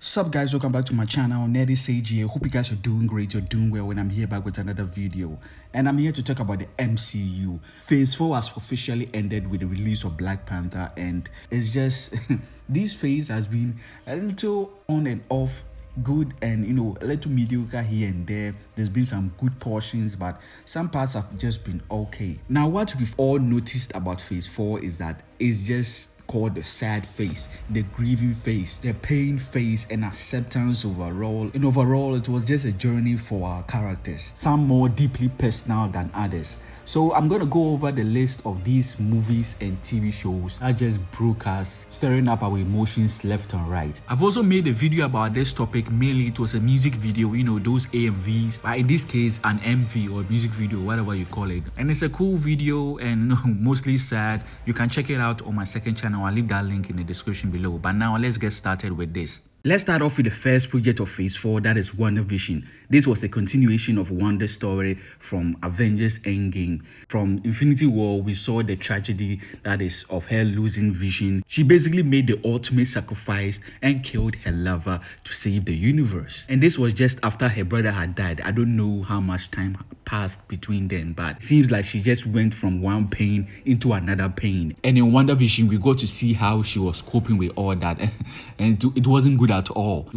Sup guys, welcome back to my channel. Nerdy Sage here. Hope you guys are doing great, you're doing well when I'm here back with another video. And I'm here to talk about the MCU. Phase 4 has officially ended with the release of Black Panther, and it's just this phase has been a little on and off, good and a little mediocre here and there. There's been some good portions, but some parts have just been okay. Now what we've all noticed about phase 4 is that it's just called the sad phase, the grieving phase, the pain phase, and acceptance overall. And overall, it was just a journey for our characters, some more deeply personal than others. So I'm gonna go over the list of these movies and TV shows that just broke us, stirring up our emotions left and right. I've also made a video about this topic. Mainly it was a music video, those AMVs, but in this case an MV or music video, whatever you call it. And it's a cool video and mostly sad. You can check it out on my second channel. I'll leave that link in the description below. But now let's get started with this. Let's start off with the first project of phase 4, that is WandaVision. This was a continuation of Wanda's story from Avengers Endgame. From Infinity War, we saw the tragedy that is of her losing vision. She basically made the ultimate sacrifice and killed her lover to save the universe. And this was just after her brother had died. I don't know how much time passed between them, but it seems like she just went from one pain into another pain. And in WandaVision, we got to see how she was coping with all that, and it wasn't good at all.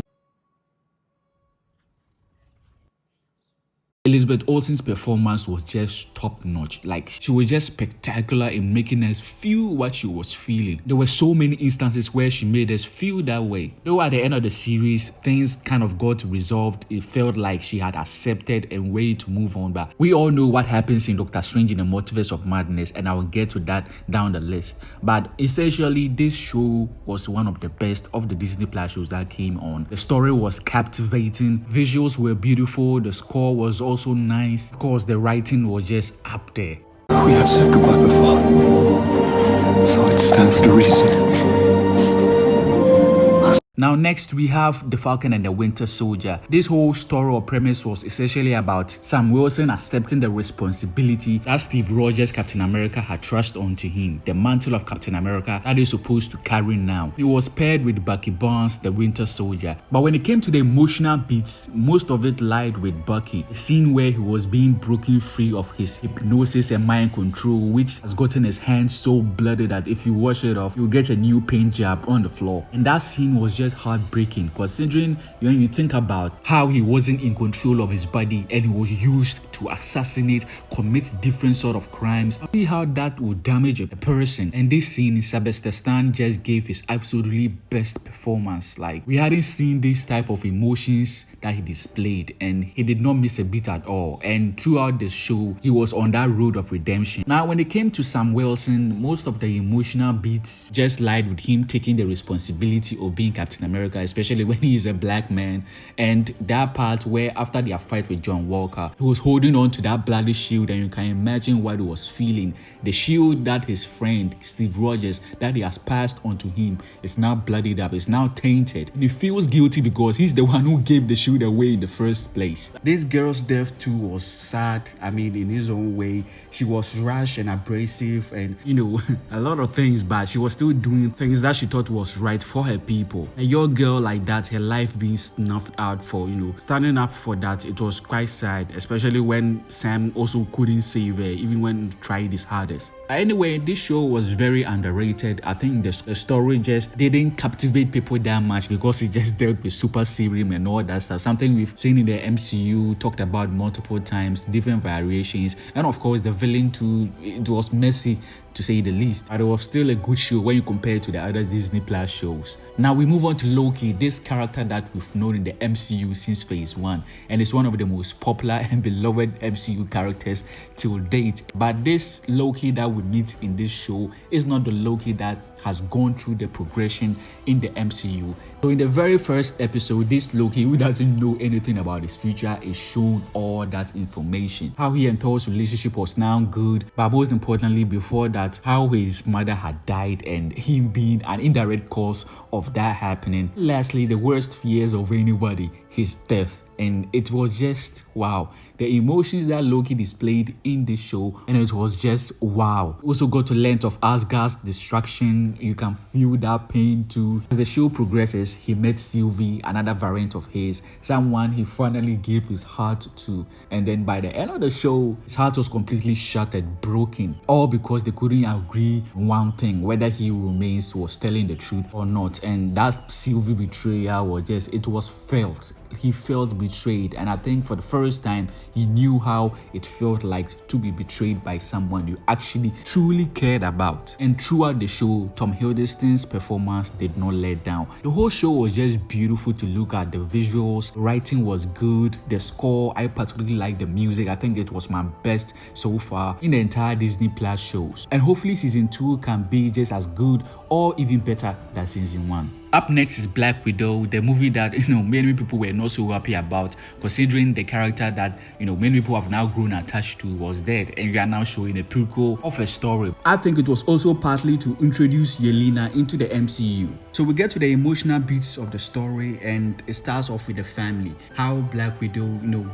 Elizabeth Olsen's performance was just top notch. Like, she was just spectacular in making us feel what she was feeling. There were so many instances where she made us feel that way. Though at the end of the series, things kind of got resolved. It felt like she had accepted and ready to move on. But we all know what happens in Doctor Strange in the Multiverse of Madness, and I will get to that down the list. But essentially, this show was one of the best of the Disney Plus shows that came on. The story was captivating, visuals were beautiful, the score was also nice. Of course, the writing was just up there. We have said goodbye before, so it stands to reason. Now next we have The Falcon and the Winter Soldier. This whole story or premise was essentially about Sam Wilson accepting the responsibility that Steve Rogers, Captain America, had thrust onto him, the mantle of Captain America that he's supposed to carry now. He was paired with Bucky Barnes, the Winter Soldier. But when it came to the emotional beats, most of it lied with Bucky. A scene where he was being broken free of his hypnosis and mind control, which has gotten his hands so bloody that if you wash it off, you'll get a new paint job on the floor. And that scene was just heartbreaking, considering when you think about how he wasn't in control of his body and he was used to assassinate, commit different sort of crimes. See how that would damage a person. And this scene, Sebastian Stan just gave his absolutely best performance. Like, we hadn't seen this type of emotions that he displayed, and he did not miss a beat at all. And throughout the show, he was on that road of redemption. Now when it came to Sam Wilson, most of the emotional beats just lied with him taking the responsibility of being Captain America, especially when he is a black man. And that part where after their fight with John Walker, he was holding on to that bloody shield, and you can imagine what he was feeling. The shield that his friend Steve Rogers, that he has passed on to him, is now bloodied up, it's now tainted, and he feels guilty because he's the one who gave the shield away in the first place. This girl's death too was sad. I mean, in his own way, she was rash and abrasive and a lot of things, but she was still doing things that she thought was right for her people. A young girl like that, her life being snuffed out for standing up for that, it was quite sad, especially when Sam also couldn't save her even when he tried his hardest. Anyway, this show was very underrated. I think the story just didn't captivate people that much because it just dealt with super serum and all that stuff. Something we've seen in the MCU, talked about multiple times, different variations. And of course, the villain too, it was messy to say the least. But it was still a good show when you compare it to the other Disney Plus shows. Now we move on to Loki, this character that we've known in the MCU since phase 1. And it's one of the most popular and beloved MCU characters till date. But this Loki that we meet in this show is not the Loki that has gone through the progression in the MCU. So in the very first episode, this Loki, who doesn't know anything about his future, is shown all that information. How he and Thor's relationship was now good, but most importantly before that, how his mother had died and him being an indirect cause of that happening. Lastly, the worst fears of anybody, his death. and it was just wow. The emotions that Loki displayed in this show, and it was just wow. We also got to learn of Asgard's destruction. You can feel that pain too. As the show progresses, he met Sylvie, another variant of his, someone he finally gave his heart to, and then by the end of the show, his heart was completely shattered, broken, all because they couldn't agree on one thing, whether he remains was telling the truth or not. And that Sylvie betrayal was just, it was felt. He felt betrayed, and I think for the first time he knew how it felt like to be betrayed by someone you actually truly cared about. And throughout the show, Tom Hiddleston's performance did not let down. The whole show was just beautiful to look at. The visuals, writing was good, the score, I particularly like the music. I think it was my best so far in the entire Disney Plus shows, and hopefully season 2 can be just as good or even better than season 1. Up next is Black Widow, the movie that many people were not so happy about, considering the character that many people have now grown attached to was dead, and we are now showing a prequel of a story. I think it was also partly to introduce Yelena into the MCU. So we get to the emotional beats of the story, and it starts off with the family, how Black Widow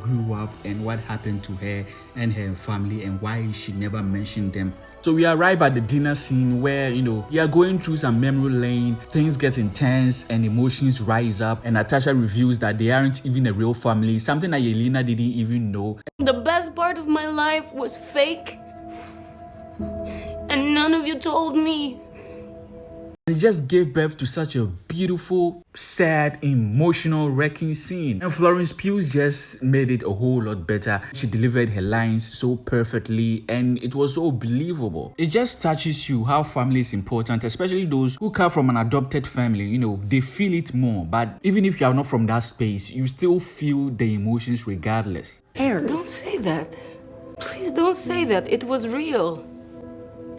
grew up and what happened to her and her family and why she never mentioned them. So we arrive at the dinner scene where, we are going through some memory lane, things get intense and emotions rise up, and Natasha reveals that they aren't even a real family, something that Yelena didn't even know. The best part of my life was fake, and none of you told me. It just gave birth to such a beautiful, sad, emotional, wrecking scene. And Florence Pugh just made it a whole lot better. She delivered her lines so perfectly, and it was so believable. It just touches you how family is important, especially those who come from an adopted family. They feel it more. But even if you are not from that space, you still feel the emotions regardless. Don't say that. Please don't say that. It was real.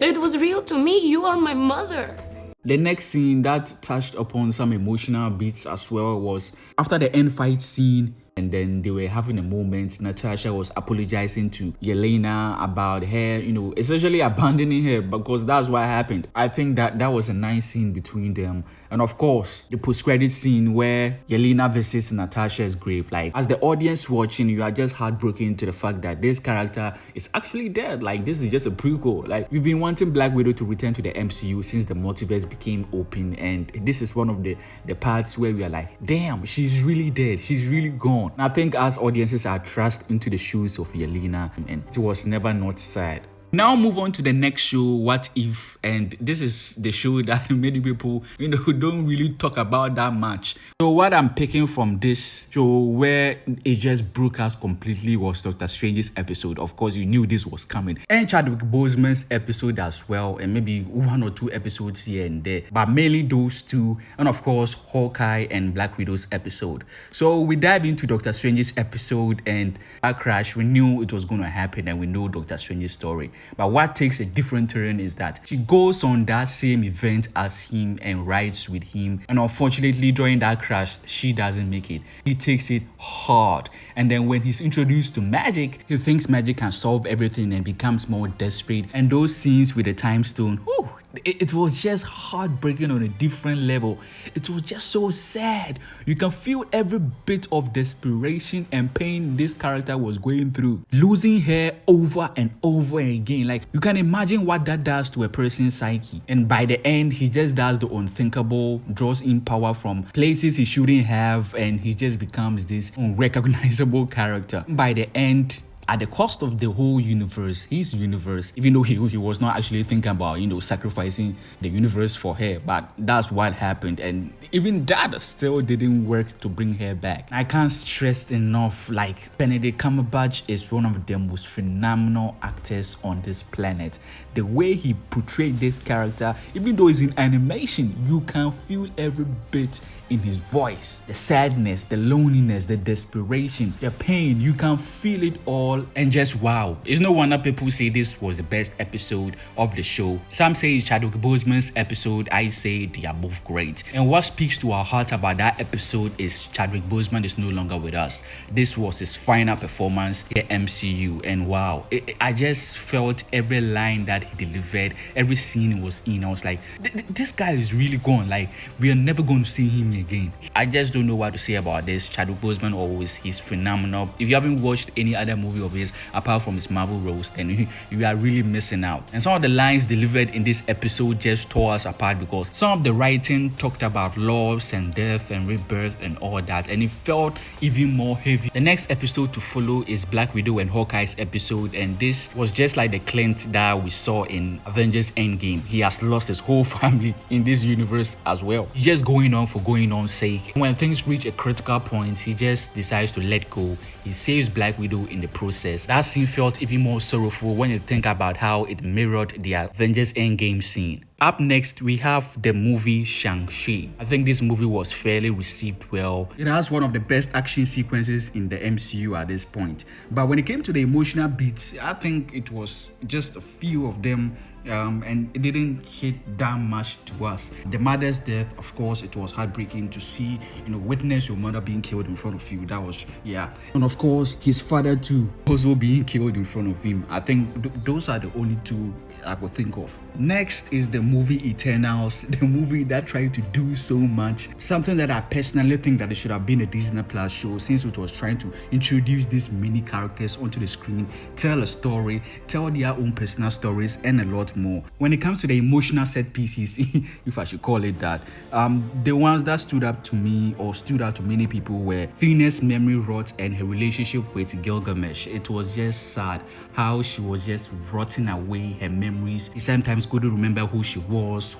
It was real to me. You are my mother. The next scene that touched upon some emotional beats as well was after the end fight scene, and then they were having a moment. Natasha was apologizing to Yelena about her, essentially abandoning her, because that's what happened. I think that was a nice scene between them. And of course, the post-credit scene where Yelena visits Natasha's grave. Like, as the audience watching, you are just heartbroken to the fact that this character is actually dead. Like, this is just a prequel. Like, we've been wanting Black Widow to return to the MCU since the multiverse became open, and this is one of the parts where we are like, damn, she's really dead. She's really gone. And I think as audiences are thrust into the shoes of Yelena, and it was never not sad. Now move on to the next show, What If, and this is the show that many people don't really talk about that much. So what I'm picking from this show where it just broke us completely was Doctor Strange's episode. Of course, you knew this was coming, and Chadwick Boseman's episode as well, and maybe 1 or 2 episodes here and there, but mainly those two, and of course Hawkeye and Black Widow's episode. So we dive into Doctor Strange's episode, and that crash, we knew it was going to happen, and we know Doctor Strange's story. But what takes a different turn is that she goes on that same event as him and rides with him, and unfortunately during that crash she doesn't make it. He takes it hard, and then when he's introduced to magic, he thinks magic can solve everything and becomes more desperate. And those scenes with the time stone, whew, it was just heartbreaking on a different level. It was just so sad. You can feel every bit of desperation and pain this character was going through, losing her over and over again. Like, you can imagine what that does to a person's psyche. And by the end, he just does the unthinkable, draws in power from places he shouldn't have, and he just becomes this unrecognizable character. By the end, at the cost of the whole universe, his universe, even though he was not actually thinking about, sacrificing the universe for her, but that's what happened. And even that still didn't work to bring her back. I can't stress enough, like, Benedict Cumberbatch is one of the most phenomenal actors on this planet. The way he portrayed this character, even though it's in animation, you can feel every bit in his voice. The sadness, the loneliness, the desperation, the pain, you can feel it all all, and just wow. It's no wonder people say this was the best episode of the show. Some say it's Chadwick Boseman's episode, I say they are both great. And what speaks to our heart about that episode is Chadwick Boseman is no longer with us. This was his final performance in the MCU, and wow, I just felt every line that he delivered, every scene he was in. I was like, this guy is really gone. Like, we are never going to see him again. I just don't know what to say about this. Chadwick Boseman always, he's phenomenal. If you haven't watched any other movie of his apart from his Marvel roles, then you are really missing out. And some of the lines delivered in this episode just tore us apart, because some of the writing talked about loss and death and rebirth and all that, and it felt even more heavy. The next episode to follow is Black Widow and Hawkeye's episode, and this was just like the Clint that we saw in Avengers Endgame. He has lost his whole family in this universe as well. He's just going on for going on's sake. When things reach a critical point, he just decides to let go. He saves Black Widow in the process. That scene felt even more sorrowful when you think about how it mirrored the Avengers Endgame scene. Up next, we have the movie Shang-Chi. I think this movie was fairly received well. It has one of the best action sequences in the MCU at this point. But when it came to the emotional beats, I think it was just a few of them, and it didn't hit that much to us. The mother's death, of course, it was heartbreaking to see, witness your mother being killed in front of you. That was, yeah. And of course, his father too, also being killed in front of him. I think those are the only two I could think of. Next is the movie Eternals, the movie that tried to do so much. Something that I personally think that it should have been a Disney Plus show, since it was trying to introduce these mini characters onto the screen, tell a story, tell their own personal stories, and a lot more. When it comes to the emotional set pieces, if I should call it that, the ones that stood up to me or stood out to many people were Thena's memory rot and her relationship with Gilgamesh. It was just sad how she was just rotting away her memories. She sometimes couldn't remember who she was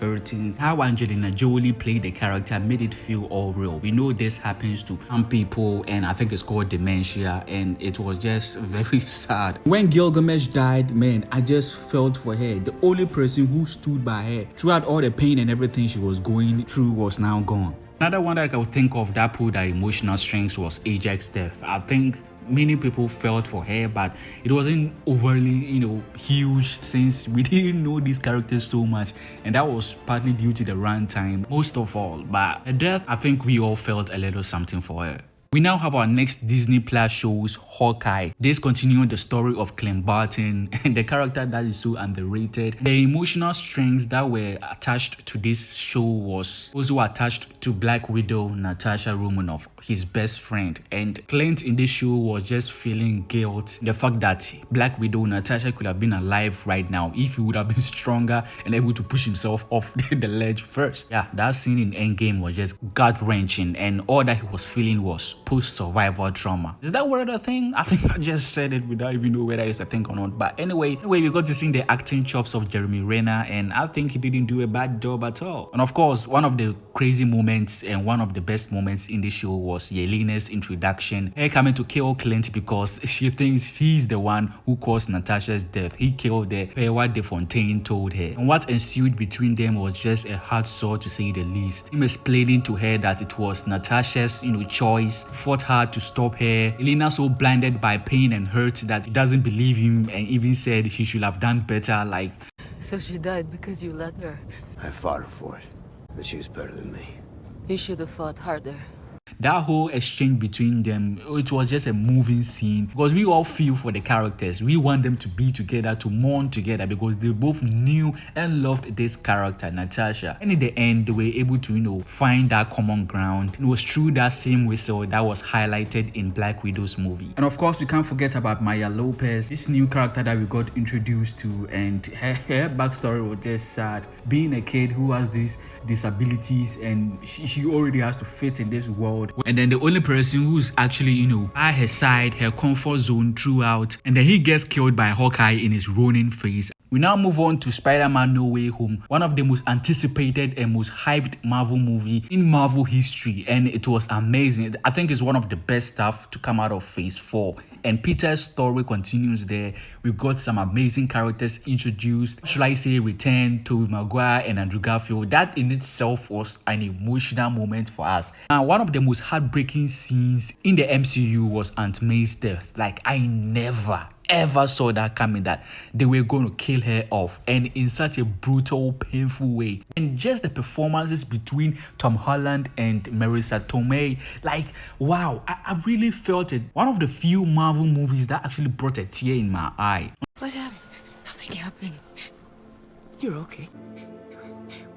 hurting. How Angelina Jolie played the character made it feel all real. We know this happens to some people, and I think it's called dementia, and it was just very sad. When Gilgamesh died, man, I just felt for her. The only person who stood by her throughout all the pain and everything she was going through was now gone. Another one that I could think of that pulled her emotional strength was Ajax's death. I think many people felt for her, but it wasn't overly, huge, since we didn't know these characters so much, and that was partly due to the runtime, most of all. But her death, I think we all felt a little something for her. We now have our next Disney Plus shows, Hawkeye. This continues the story of Clint Barton and the character that is so underrated. The emotional strings that were attached to this show was also attached to Black Widow, Natasha Romanoff, his best friend. And Clint in this show was just feeling guilt. The fact that Black Widow, Natasha could have been alive right now if he would have been stronger and able to push himself off the ledge first. Yeah, that scene in Endgame was just gut-wrenching, and all that he was feeling was post-survival trauma. Is that word a thing? I think I just said it without even know whether it's a thing or not. But anyway, we got to see the acting chops of Jeremy Renner, and I think he didn't do a bad job at all. And of course, one of the crazy moments and one of the best moments in the show was Yelena's introduction. Her coming to kill Clint because she thinks he's the one who caused Natasha's death. He killed her per what De Fontaine told her. And what ensued between them was just a hard sore, to say the least. Him explaining to her that it was Natasha's, choice, fought hard to stop her. Yelena so blinded by pain and hurt that he doesn't believe him, and even said she should have done better. Like, So she died because you let her. I fought her for it, but she was better than me. You should have fought harder. that whole exchange between them, it was just a moving scene, because we all feel for the characters. We want them to be together, to mourn together, because they both knew and loved this character, Natasha. And in the end, they were able to, find that common ground. It was through that same whistle that was highlighted in Black Widow's movie. And of course, we can't forget about Maya Lopez, this new character that we got introduced to, and her backstory was just sad. Being a kid who has these disabilities, and she already has to fit in this world, and then the only person who's actually by her side, her comfort zone throughout, and then he gets killed by Hawkeye in his Ronin phase. We now move on to Spider-Man No Way Home, one of the most anticipated and most hyped Marvel movie in Marvel history, and it was amazing. I think it's one of the best stuff to come out of Phase 4. And Peter's story continues there. We've got some amazing characters introduced. Should I say return, Tobey Maguire and Andrew Garfield. That in itself was an emotional moment for us. And one of the most heartbreaking scenes in the MCU was Aunt May's death. Like, I never ever saw that coming, that they were going to kill her off, and in such a brutal, painful way. And just the performances between Tom Holland and Marisa Tomei, like, wow, I really felt it. One of the few Marvel movies that actually brought a tear in my eye. What happened? Nothing happened. You're okay.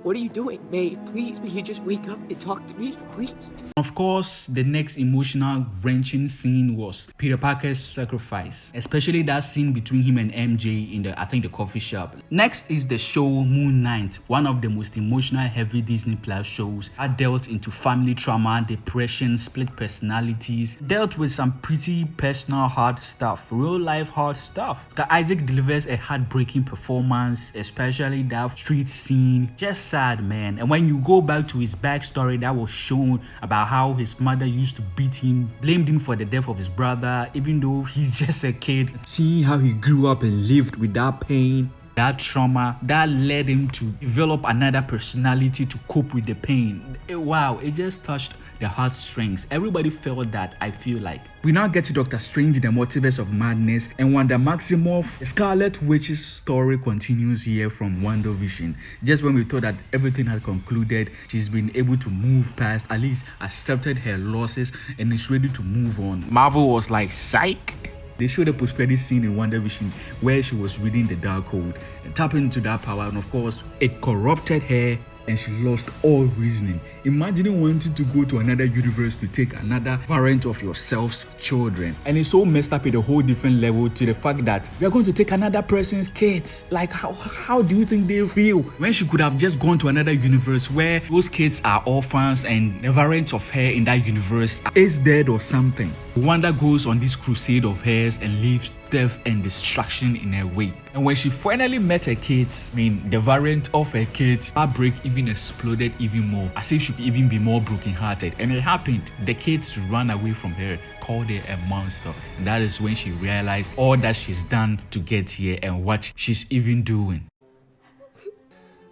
What are you doing, May? Please, will you just wake up and talk to me, please? Of course, the next emotional, wrenching scene was Peter Parker's sacrifice, especially that scene between him and MJ in I think the coffee shop. Next is the show Moon Knight, one of the most emotional, heavy Disney Plus shows that dealt into family trauma, depression, split personalities, dealt with some pretty personal hard stuff, real life hard stuff. Oscar Isaac delivers a heartbreaking performance, especially that street scene. Just sad, man. And when you go back to his backstory that was shown about how his mother used to beat him, blamed him for the death of his brother, even though he's just a kid. Seeing how he grew up and lived with that pain, that trauma, that led him to develop another personality to cope with the pain. Wow, it just touched the heartstrings. Everybody felt that, I feel like. We now get to Doctor Strange in the Multiverse of Madness, and Wanda Maximoff, the Scarlet Witch's story continues here from WandaVision. Just when we thought that everything had concluded, she's been able to move past, at least accepted her losses, and is ready to move on. Marvel was like, psych. They showed a post-credit scene in WandaVision where she was reading the Darkhold and tapping into that power, and of course, it corrupted her and she lost all reasoning. Imagine wanting to go to another universe to take another variant of yourself's children. And it's so messed up at a whole different level to the fact that we are going to take another person's kids. Like, how do you think they feel? When she could have just gone to another universe where those kids are orphans and the variant of her in that universe is dead or something. Wanda goes on this crusade of hers and leaves death and destruction in her wake. And when she finally met her kids, the variant of her kids, heartbreak even exploded even more, as if she could even be more brokenhearted. And it happened. The kids ran away from her, called her a monster. And that is when she realized all that she's done to get here and what she's even doing.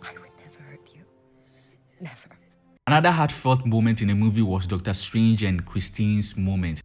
I would never hurt you. Never. Another heartfelt moment in the movie was Doctor Strange and Christine's moment.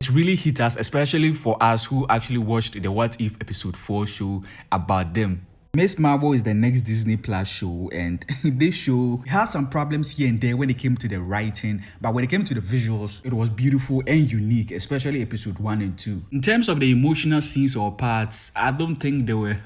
It really hit us, especially for us who actually watched the What If episode 4 show about them. Miss Marvel is the next Disney Plus show, and this show had some problems here and there when it came to the writing, but when it came to the visuals, it was beautiful and unique, especially episode 1 and 2. In terms of the emotional scenes or parts, I don't think there were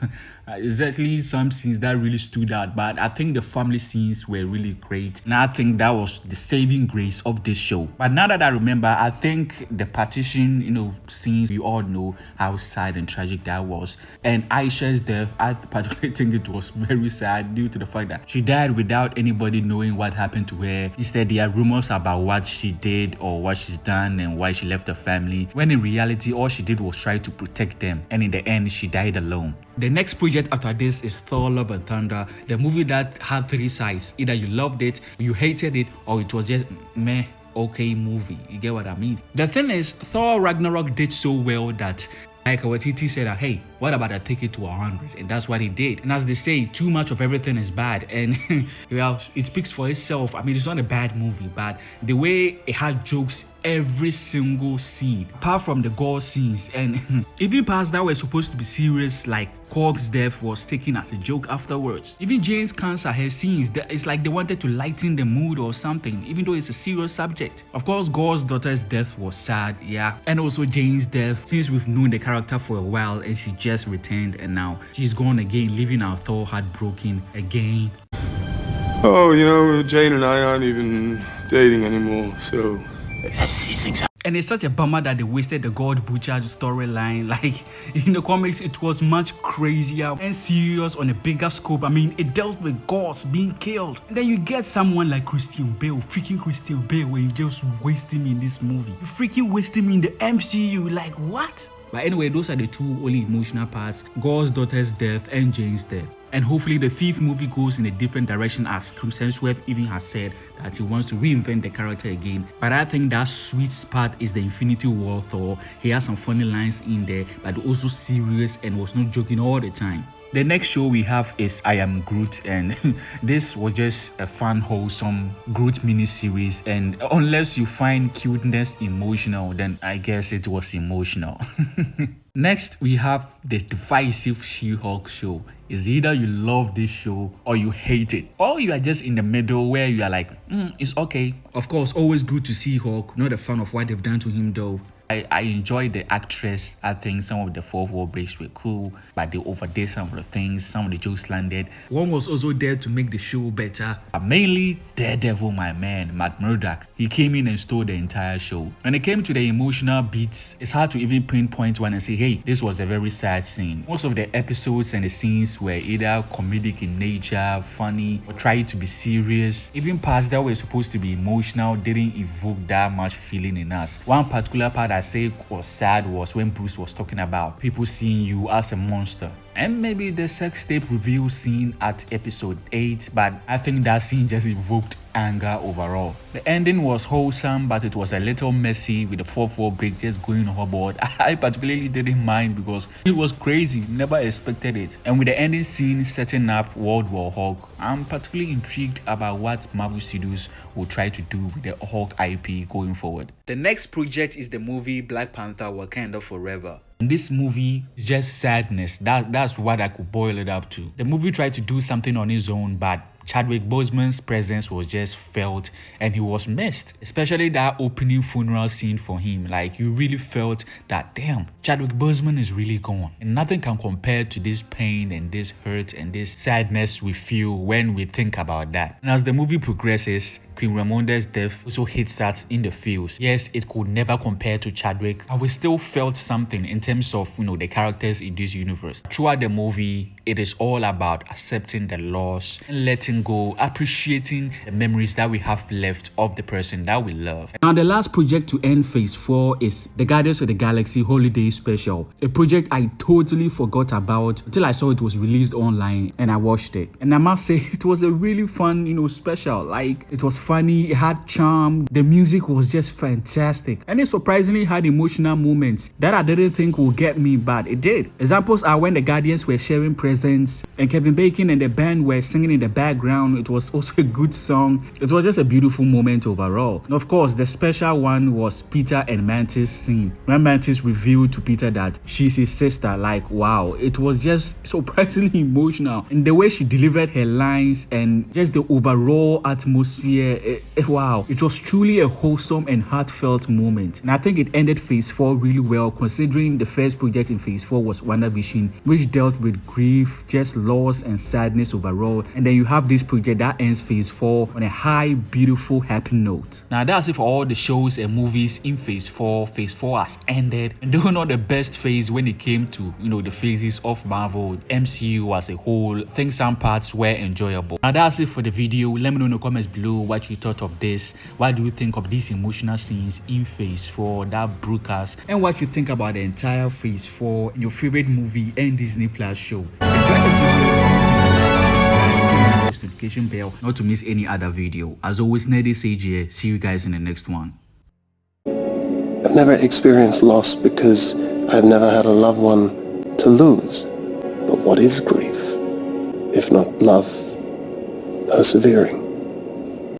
exactly some scenes that really stood out, but I think the family scenes were really great, and I think that was the saving grace of this show. But now that I remember, I think the partition, scenes, we all know how sad and tragic that was, and Aisha's death, I particularly think it was very sad due to the fact that she died without anybody knowing what happened to her. Instead, there are rumors about what she did or what she's done and why she left her family, when in reality all she did was try to protect them, and in the end she died alone. The next project after this is Thor Love and Thunder, the movie that had 3 sides. Either you loved it, you hated it, or it was just meh, okay movie. You get what I mean? The thing is, Thor Ragnarok did so well that Taika Waititi said that, hey, what about I take it to 100? And that's what he did. And as they say, too much of everything is bad. And well, it speaks for itself. It's not a bad movie, but the way it had jokes every single scene, apart from the gore scenes, and even parts that were supposed to be serious, like Korg's death was taken as a joke afterwards. Even Jane's cancer, her scenes, it's like they wanted to lighten the mood or something, even though it's a serious subject. Of course, Gore's daughter's death was sad, yeah, and also Jane's death, since we've known the character for a while and she just returned and now she's gone again, leaving our Thor heartbroken again. Oh, Jane and I aren't even dating anymore, so... These things And it's such a bummer that they wasted the God Butcher storyline. Like, in the comics, it was much crazier and serious on a bigger scope. I mean, it dealt with gods being killed. And then you get someone like Christian Bale, freaking Christian Bale, where you just waste him in this movie. You freaking waste him in the MCU. Like, what? But anyway, those are the two only emotional parts: God's daughter's death and Jane's death. And hopefully the fifth movie goes in a different direction, as Chris Hemsworth even has said that he wants to reinvent the character again. But I think that sweet spot is the Infinity War Thor. He has some funny lines in there, but also serious and was not joking all the time. The next show we have is I Am Groot, and this was just a fun, wholesome Groot mini-series, and unless you find cuteness emotional, then I guess it was emotional. Next, we have the divisive She-Hulk show. It's either you love this show or you hate it, or you are just in the middle where you are like, it's okay. Of course, always good to see Hulk. Not a fan of what they've done to him though. I enjoyed the actress. I think some of the fourth wall breaks were cool, but they overdid some of the things. Some of the jokes landed. One was also there to make the show better. But mainly Daredevil, my man, Matt Murdock. He came in and stole the entire show. When it came to the emotional beats, it's hard to even pinpoint one and say, hey, this was a very sad scene. Most of the episodes and the scenes were either comedic in nature, funny, or tried to be serious. Even parts that were supposed to be emotional didn't evoke that much feeling in us. One particular part I say was sad was when Bruce was talking about people seeing you as a monster. And maybe the sex tape reveal scene at episode 8, but I think that scene just evoked anger overall. The ending was wholesome, but it was a little messy with the fourth wall break just going overboard. I particularly didn't mind because it was crazy, never expected it. And with the ending scene setting up World War Hulk, I'm particularly intrigued about what Marvel Studios will try to do with the Hulk IP going forward. The next project is the movie Black Panther: Wakanda Forever. This movie is just sadness. That's what I could boil it up to. The movie tried to do something on his own, but Chadwick Boseman's presence was just felt and he was missed, especially that opening funeral scene for him. Like, you really felt that, damn, Chadwick Boseman is really gone, and nothing can compare to this pain and this hurt and this sadness we feel when we think about that. And as the movie progresses, Queen Ramonda's death also hits that in the feels. Yes, it could never compare to Chadwick, but we still felt something in terms of, the characters in this universe. Throughout the movie, it is all about accepting the loss and letting go, appreciating the memories that we have left of the person that we love. Now, the last project to end phase 4 is the Guardians of the Galaxy Holiday Special, a project I totally forgot about until I saw it was released online and I watched it. And I must say, it was a really fun, special. Like, it was funny, it had charm, the music was just fantastic, and it surprisingly had emotional moments that I didn't think would get me, but it did. Examples are when the Guardians were sharing presents and Kevin Bacon and the band were singing in the background. It was also a good song. It was just a beautiful moment overall. And of course, the special one was Peter and Mantis scene, when Mantis revealed to Peter that she's his sister. Like, wow, it was just surprisingly emotional, and the way she delivered her lines and just the overall atmosphere, wow, it was truly a wholesome and heartfelt moment. And I think it ended phase 4 really well, considering the first project in phase 4 was WandaVision, which dealt with grief, just loss and sadness overall. And then you have this project that ends phase 4 on a high, beautiful, happy note. Now that's it for all the shows and movies in phase 4. Phase 4 has ended, and they were not the best phase when it came to, the phases of Marvel, MCU as a whole. I think some parts were enjoyable. Now that's it for the video. Let me know in the comments below what you thought of this. What do you think of these emotional scenes in phase 4 that broke us, and what you think about the entire phase 4 in your favorite movie and Disney Plus show? Enjoy the video, notification bell not to miss any other video. As always, Nerdy Sage here. See you guys in the next one. I've never experienced loss because I've never had a loved one to lose. But what is grief, if not love persevering?